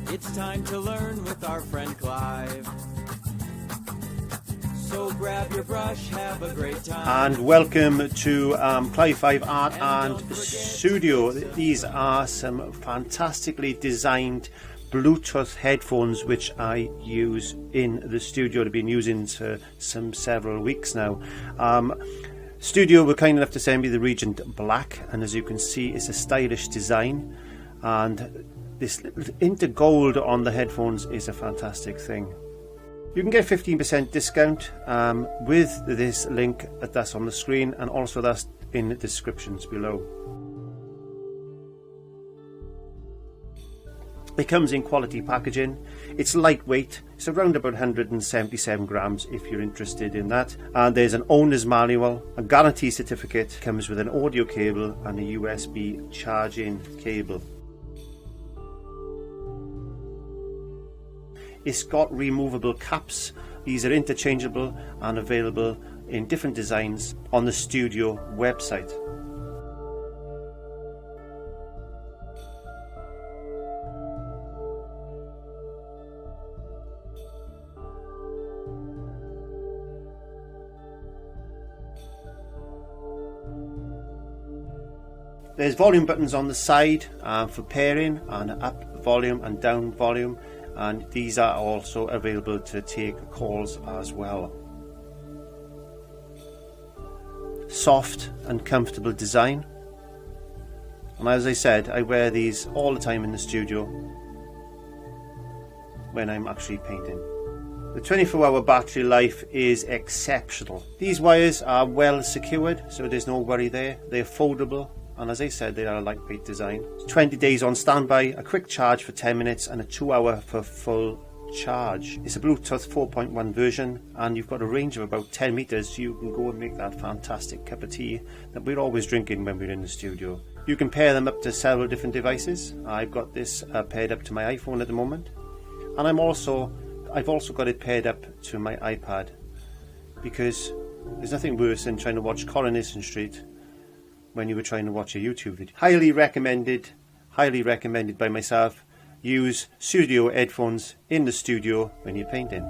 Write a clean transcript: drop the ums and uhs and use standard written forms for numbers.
It's time to learn with our friend Clive. So grab your brush, have a great time. And welcome to Clive 5 Art and Studio. These are some fantastically designed Bluetooth headphones which I use in the studio. I've been using for several weeks now. Studio were kind enough to send me the Regent Black, and as you can see it's a stylish design, and this little inter gold on the headphones is a fantastic thing. You can get 15% discount with this link that's on the screen, and also that's in the descriptions below. It comes in quality packaging. It's lightweight. It's around about 177 grams if you're interested in that. And there's an owner's manual, a guarantee certificate, comes with an audio cable and a USB charging cable. It's got removable caps. These are interchangeable and available in different designs on the Studio website. There's volume buttons on the side for pairing, and up volume and down volume, and these are also available to take calls as well. Soft and comfortable design, and as I said, I wear these all the time in the studio when I'm actually painting. The 24-hour battery life is exceptional. These wires are well secured, so there's no worry there. They're foldable, and as I said, they are a lightweight design. 20 days on standby, a quick charge for 10 minutes and a 2-hour for full charge. It's a Bluetooth 4.1 version, and you've got a range of about 10 meters, so you can go and make that fantastic cup of tea that we're always drinking when we're in the studio. You can pair them up to several different devices. I've got this paired up to my iPhone at the moment, and I've also got it paired up to my iPad, because there's nothing worse than trying to watch Coronation Street when you were trying to watch a YouTube video. Highly recommended by myself. Use Sudio headphones in the studio when you're painting.